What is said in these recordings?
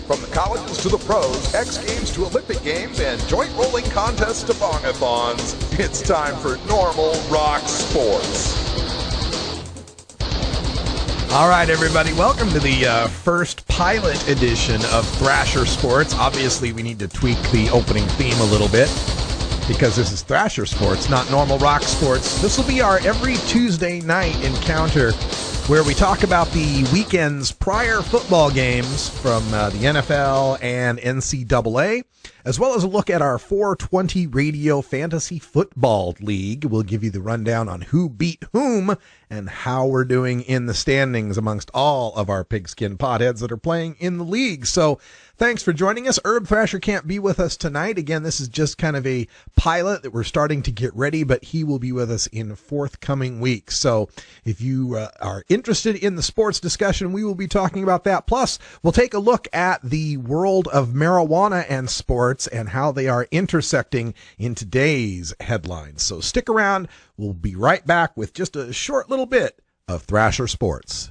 From the colleges to the pros, X Games to Olympic Games, and joint rolling contests to bongathons, it's time for Normal Rock Sports. All right, everybody, welcome to the first pilot edition of Thrasher Sports. Obviously, we need to tweak the opening theme a little bit because this is Thrasher Sports, not Normal Rock Sports. This will be our every Tuesday night encounter where we talk about the weekend's prior football games from the NFL and NCAA, as well as a look at our 420 Radio Fantasy Football League. We'll give you the rundown on who beat whom and how we're doing in the standings amongst all of our pigskin potheads that are playing in the league. So thanks for joining us. Herb Thrasher can't be with us tonight. Again, this is just kind of a pilot that we're starting to get ready, but he will be with us in forthcoming weeks. So if you are interested in the sports discussion, we will be talking about that. Plus, we'll take a look at the world of marijuana and sports and how they are intersecting in today's headlines. So stick around. We'll be right back with just a short little bit of Thrasher Sports.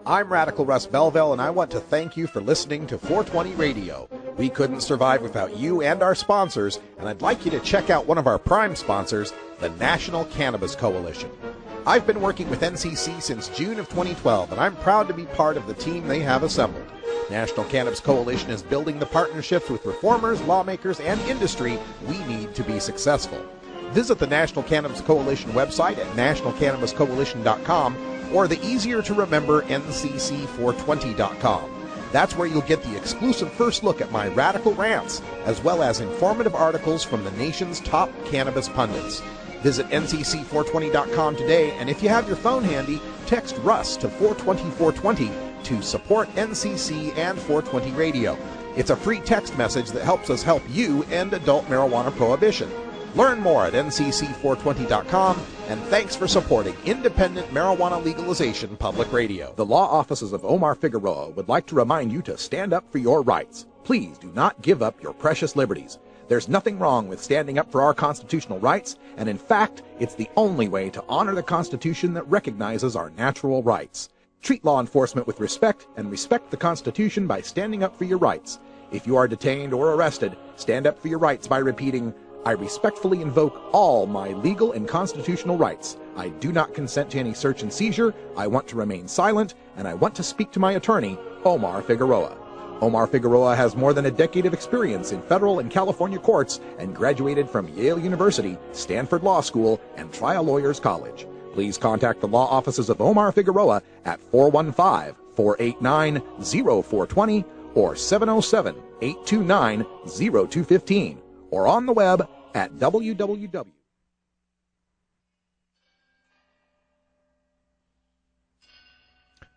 I'm Radical Russ Belville, and I want to thank you for listening to 420 Radio. We couldn't survive without you and our sponsors, and I'd like you to check out one of our prime sponsors, the National Cannabis Coalition. I've been working with NCC since June of 2012, and I'm proud to be part of the team they have assembled. National Cannabis Coalition is building the partnerships with reformers, lawmakers, and industry we need to be successful. Visit the National Cannabis Coalition website at nationalcannabiscoalition.com or the easier-to-remember ncc420.com. That's where you'll get the exclusive first look at my radical rants, as well as informative articles from the nation's top cannabis pundits. Visit ncc420.com today, and if you have your phone handy, text Russ to 420-420 to support NCC and 420 Radio. It's a free text message that helps us help you end adult marijuana prohibition. Learn more at ncc420.com, and thanks for supporting independent marijuana legalization public radio. The law offices of Omar Figueroa would like to remind you to stand up for your rights. Please do not give up your precious liberties. There's nothing wrong with standing up for our constitutional rights, and in fact, it's the only way to honor the Constitution that recognizes our natural rights. Treat law enforcement with respect, and respect the Constitution by standing up for your rights. If you are detained or arrested, stand up for your rights by repeating, I respectfully invoke all my legal and constitutional rights. I do not consent to any search and seizure. I want to remain silent, and I want to speak to my attorney, Omar Figueroa. Omar Figueroa has more than a decade of experience in federal and California courts and graduated from Yale University, Stanford Law School, and Trial Lawyers College. Please contact the law offices of Omar Figueroa at 415-489-0420 or 707-829-0215. or on the web at www.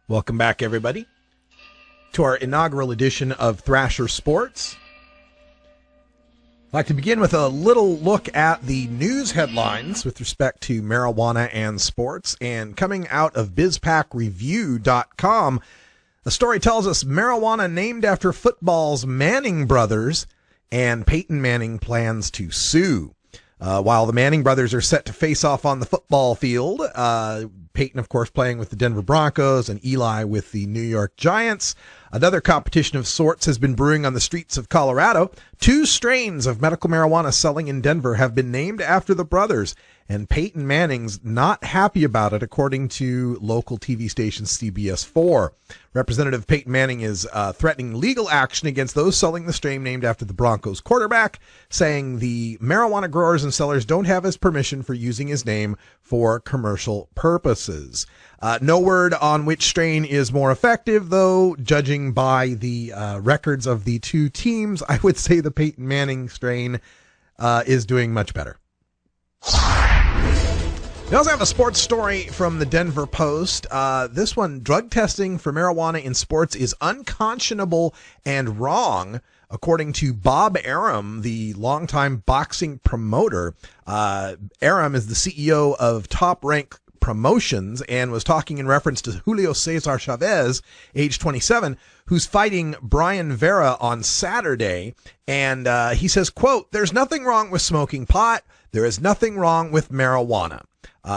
Welcome back, everybody, to our inaugural edition of Thrasher Sports. I'd like to begin with a little look at the news headlines with respect to marijuana and sports. And coming out of BizPackReview.com, the story tells us marijuana named after football's Manning brothers, and Peyton Manning plans to sue. While the Manning brothers are set to face off on the football field, Peyton, of course, playing with the Denver Broncos and Eli with the New York Giants, another competition of sorts has been brewing on the streets of Colorado. 2 strains of medical marijuana selling in Denver have been named after the brothers, and Peyton Manning's not happy about it, according to local TV station CBS4. Representative Peyton Manning is threatening legal action against those selling the strain named after the Broncos quarterback, saying the marijuana growers and sellers don't have his permission for using his name for commercial purposes. No word on which strain is more effective, though, judging by the records of the 2 teams, I would say the Peyton Manning strain is doing much better. We also have a sports story from the Denver Post. This one, drug testing for marijuana in sports is unconscionable and wrong, according to Bob Arum, the longtime boxing promoter. Arum is the CEO of Top Rank Promotions and was talking in reference to Julio Cesar Chavez, age 27, who's fighting Brian Vera on Saturday. And he says, quote, "There's nothing wrong with smoking pot. There is nothing wrong with marijuana."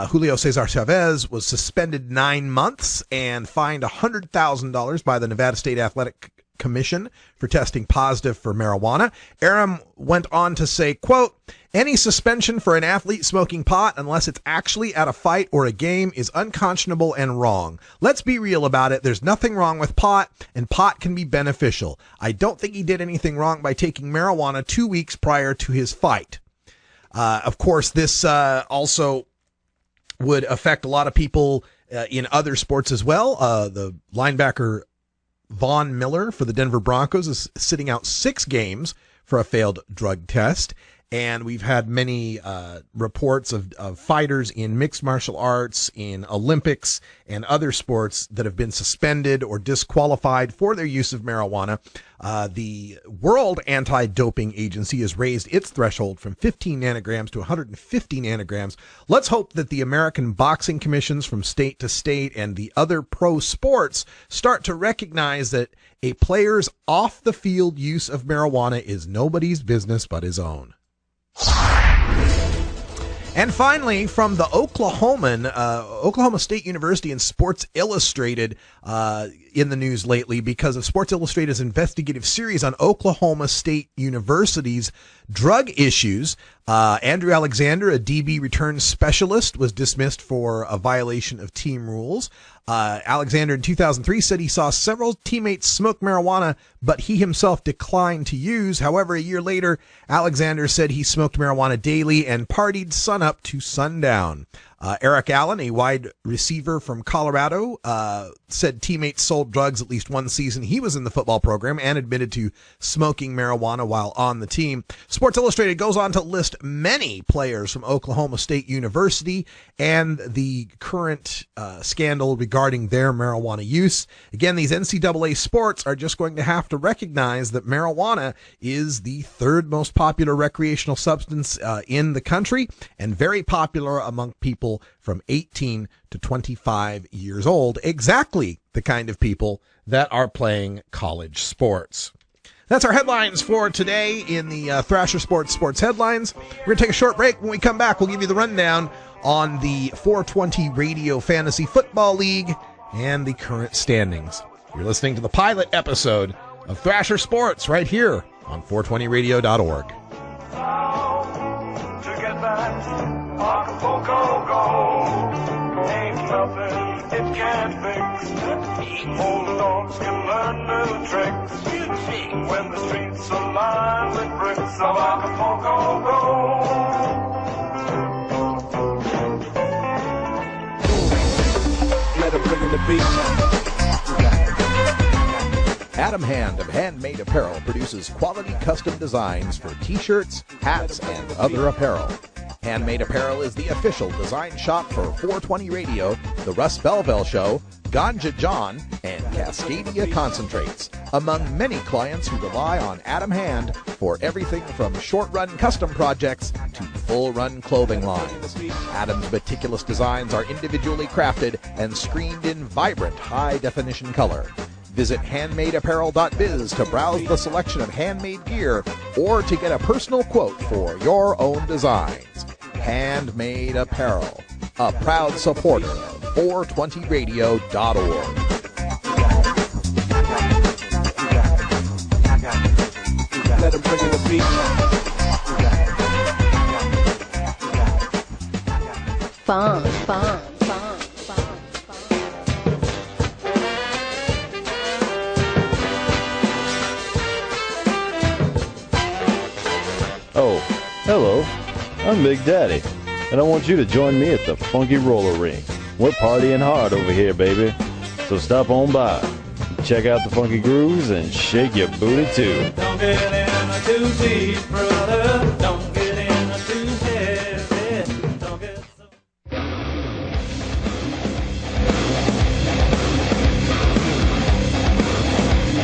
Julio Cesar Chavez was suspended 9 months and fined $100,000 by the Nevada State Athletic Commission for testing positive for marijuana. Aram went on to say, quote, any suspension for an athlete smoking pot, unless it's actually at a fight or a game, is unconscionable and wrong. Let's be real about it. There's nothing wrong with pot, and pot can be beneficial. I don't think he did anything wrong by taking marijuana 2 weeks prior to his fight. Of course, this also would affect a lot of people in other sports as well. The linebacker Von Miller for the Denver Broncos is sitting out 6 games for a failed drug test. And we've had many reports of fighters in mixed martial arts, in Olympics, and other sports that have been suspended or disqualified for their use of marijuana. The World Anti-Doping Agency has raised its threshold from 15 nanograms to 150 nanograms. Let's hope that the American boxing commissions from state to state and the other pro sports start to recognize that a player's off-the-field use of marijuana is nobody's business but his own. And finally, from the Oklahoman, Oklahoma State University and Sports Illustrated in the news lately because of Sports Illustrated's investigative series on Oklahoma State University's drug issues. Andrew Alexander, a DB return specialist, was dismissed for a violation of team rules. Alexander in 2003 said he saw several teammates smoke marijuana, but he himself declined to use. However, a year later, Alexander said he smoked marijuana daily and partied sunup to sundown. Eric Allen, a wide receiver from Colorado, said teammates sold drugs at least one season he was in the football program and admitted to smoking marijuana while on the team. Sports Illustrated goes on to list many players from Oklahoma State University and the current scandal regarding their marijuana use. Again, these NCAA sports are just going to have to recognize that marijuana is the third most popular recreational substance in the country and very popular among people from 18 to 25 years old, exactly the kind of people that are playing college sports. That's our headlines for today in the Thrasher Sports headlines. We're going to take a short break. When we come back, we'll give you the rundown on the 420 Radio Fantasy Football League and the current standings. You're listening to the pilot episode of Thrasher Sports right here on 420radio.org. Ain't nothing it can't fix. Old dogs can learn new tricks. When the streets are lined with bricks of Acapulco gold. Let 'em bring in the beat. Adam Hand of Handmade Apparel produces quality custom designs for t-shirts, hats, and other apparel. Handmade Apparel is the official design shop for 420 Radio, The Russ Belville Show, Ganja John, and Cascadia Concentrates, among many clients who rely on Adam Hand for everything from short-run custom projects to full-run clothing lines. Adam's meticulous designs are individually crafted and screened in vibrant, high-definition color. Visit handmadeapparel.biz to browse the selection of handmade gear or to get a personal quote for your own designs. Handmade Apparel, a proud supporter of 420radio.org. Let 'em bring in the beat. Fun. Oh, hello, I'm Big Daddy, and I want you to join me at the Funky Roller Ring. We're partying hard over here, baby, so stop on by, check out the funky grooves, and shake your booty too. Don't get in too deep, brother. Don't get in too heavy. Don't get so...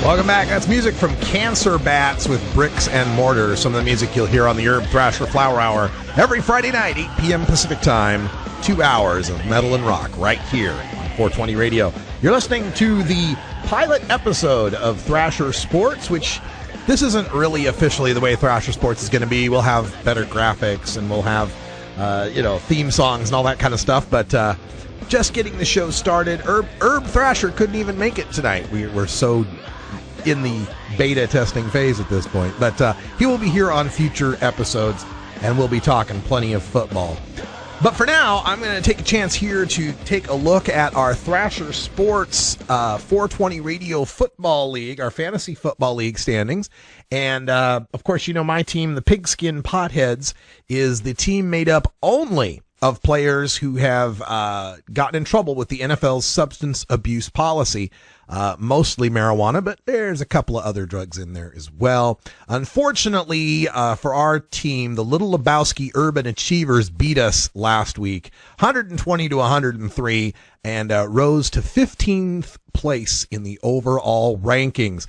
Welcome back. That's music from Cancer Bats with Bricks and Mortar. Some of the music you'll hear on the Herb Thrasher Flower Hour every Friday night, 8 p.m. Pacific Time. 2 hours of metal and rock right here on 420 Radio. You're listening to the pilot episode of Thrasher Sports, which this isn't really officially the way Thrasher Sports is going to be. We'll have better graphics and we'll have, theme songs and all that kind of stuff. But just getting the show started. Herb Thrasher couldn't even make it tonight. We're so in the beta testing phase at this point. But he will be here on future episodes, and we'll be talking plenty of football. But for now, I'm going to take a chance here to take a look at our Thrasher Sports 420 Radio Football League, our Fantasy Football League standings. And, of course, you know my team, the Pigskin Potheads, is the team made up only of players who have gotten in trouble with the NFL's substance abuse policy. Mostly marijuana, but there's a couple of other drugs in there as well. Unfortunately, for our team, the Little Lebowski Urban Achievers beat us last week, 120 to 103, and rose to 15th place in the overall rankings.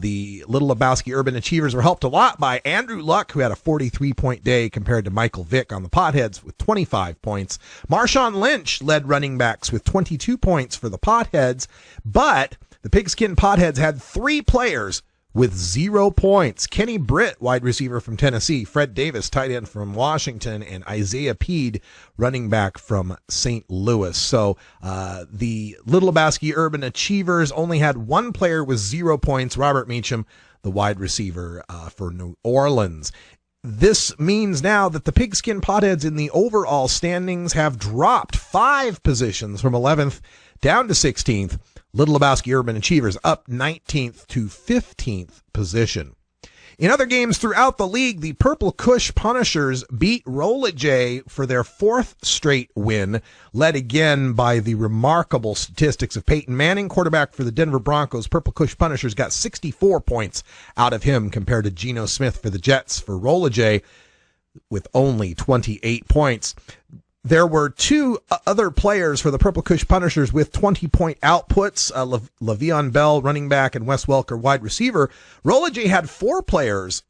The Little Lebowski Urban Achievers were helped a lot by Andrew Luck, who had a 43-point day compared to Michael Vick on the Potheads with 25 points. Marshawn Lynch led running backs with 22 points for the Potheads, but the Pigskin Potheads had 3 players with 0 points. Kenny Britt, wide receiver from Tennessee, Fred Davis, tight end from Washington, and Isaiah Peed, running back from St. Louis. So the Little Lebowski Urban Achievers only had 1 player with 0 points, Robert Meacham, the wide receiver for New Orleans. This means now that the Pigskin Potheads in the overall standings have dropped 5 positions from 11th down to 16th. Little Lebowski Urban Achievers up 19th to 15th position. In other games throughout the league, the Purple Kush Punishers beat Rolla J for their 4th straight win, led again by the remarkable statistics of Peyton Manning, quarterback for the Denver Broncos. Purple Kush Punishers got 64 points out of him compared to Geno Smith for the Jets for Rolla J with only 28 points. There were 2 other players for the Purple Kush Punishers with 20-point outputs, Le'Veon Bell, running back, and Wes Welker, wide receiver. Rolla J had 4 players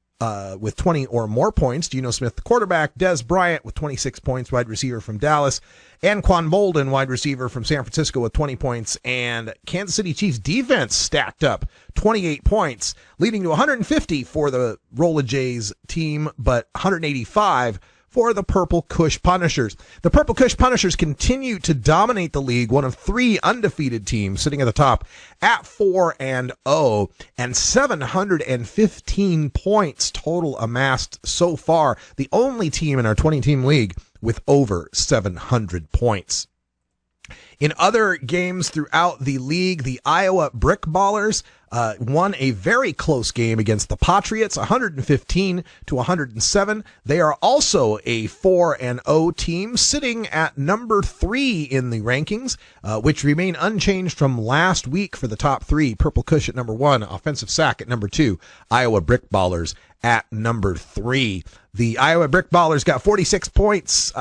with 20 or more points. Geno Smith, the quarterback, Des Bryant with 26 points, wide receiver from Dallas, and Quan Bolden, wide receiver from San Francisco with 20 points, and Kansas City Chiefs defense stacked up 28 points, leading to 150 for the Rolla J's team, but 185 for the Purple Kush Punishers. The Purple Kush Punishers continue to dominate the league, one of 3 undefeated teams sitting at the top at 4-0 and 715 points total amassed so far. The only team in our 20-team league with over 700 points. In other games throughout the league, the Iowa Brick Ballers won a very close game against the Patriots, 115 to 107. They are also a 4-0 team, sitting at number 3 in the rankings, which remain unchanged from last week for the top 3. Purple Kush at number 1, Offensive Sack at number 2, Iowa Brick Ballers at number 3. The Iowa Brick Ballers got 46 points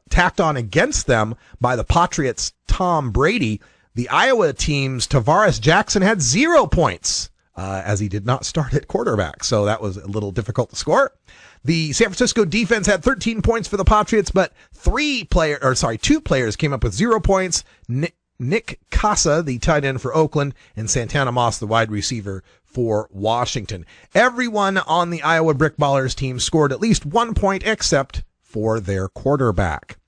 tacked on against them by the Patriots' Tom Brady. The Iowa team's Tavares Jackson had 0 points, as he did not start at quarterback, so that was a little difficult to score. The San Francisco defense had 13 points for the Patriots, but 2 players came up with 0 points. Nick Casa, the tight end for Oakland, and Santana Moss, the wide receiver for Washington. Everyone on the Iowa Brick Ballers team scored at least 1 point except for their quarterback.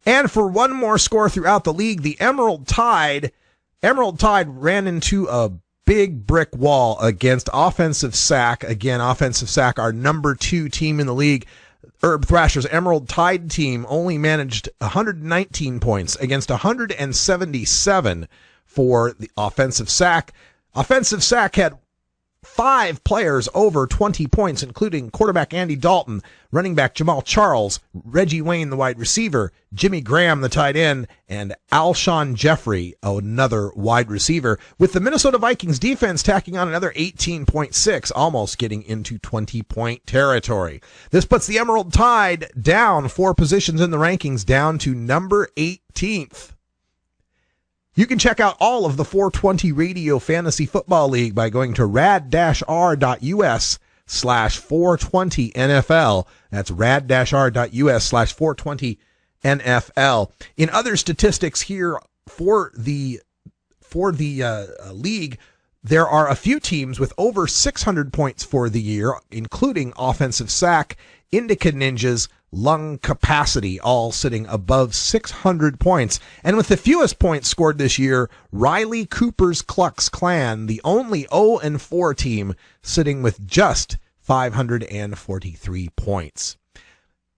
And for one more score throughout the league, the Emerald Tide ran into a big brick wall against Offensive Sack. Again, Offensive Sack, our number 2 team in the league. Herb Thrasher's Emerald Tide team only managed 119 points against 177 for the Offensive Sack. Offensive Sack had 5 players over 20 points, including quarterback Andy Dalton, running back Jamal Charles, Reggie Wayne, the wide receiver, Jimmy Graham, the tight end, and Alshon Jeffrey, another wide receiver, with the Minnesota Vikings defense tacking on another 18.6, almost getting into 20-point territory. This puts the Emerald Tide down 4 positions in the rankings, down to number 18th. You can check out all of the 420 Radio Fantasy Football League by going to rad-r.us/420NFL. That's rad-r.us/420NFL. In other statistics here for the league, there are a few teams with over 600 points for the year, including Offensive Sack, Indica Ninjas, lung capacity, all sitting above 600 points. And with the fewest points scored this year, Riley Cooper's Klux Klan, the only 0-4 team, sitting with just 543 points.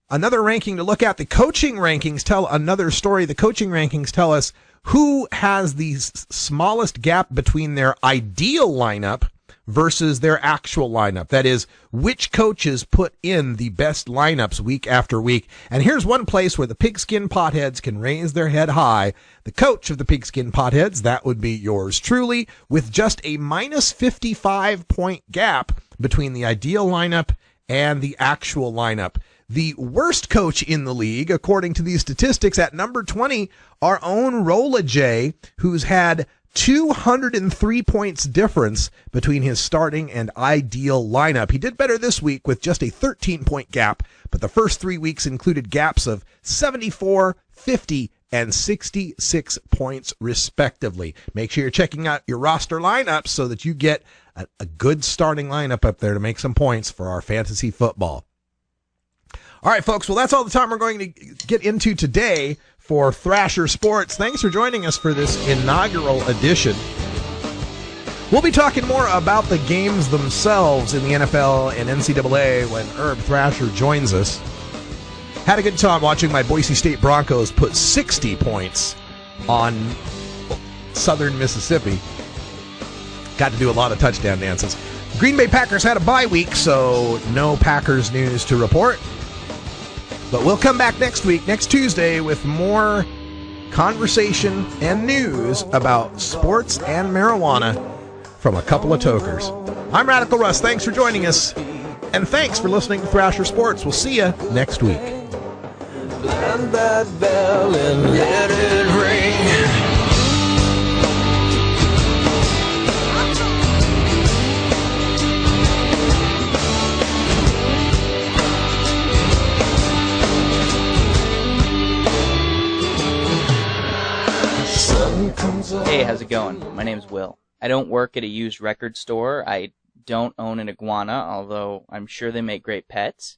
Another ranking to look at, the coaching rankings tell another story. The coaching rankings tell us who has the smallest gap between their ideal lineup versus their actual lineup. That is, which coaches put in the best lineups week after week. And here's one place where the Pigskin Potheads can raise their head high. The coach of the Pigskin Potheads, that would be yours truly, with just a minus 55-point gap between the ideal lineup and the actual lineup. The worst coach in the league, according to these statistics, at number 20, our own Rolla J, who's had 203 points difference between his starting and ideal lineup. He did better this week with just a 13-point gap, but the first 3 weeks included gaps of 74, 50, and 66 points respectively. Make sure you're checking out your roster lineups so that you get a good starting lineup up there to make some points for our fantasy football. All right, folks, well, that's all the time we're going to get into today for Thrasher Sports. Thanks for joining us for this inaugural edition. We'll be talking more about the games themselves in the NFL and NCAA when Herb Thrasher joins us. Had a good time watching my Boise State Broncos put 60 points on Southern Mississippi. Got to do a lot of touchdown dances. Green Bay Packers had a bye week, so no Packers news to report. But we'll come back next week, next Tuesday, with more conversation and news about sports and marijuana from a couple of tokers. I'm Radical Russ. Thanks for joining us. And thanks for listening to Thrasher Sports. We'll see you next week. Land that bell and let it ring. Hey, how's it going? My name's Will. I don't work at a used record store. I don't own an iguana, although I'm sure they make great pets.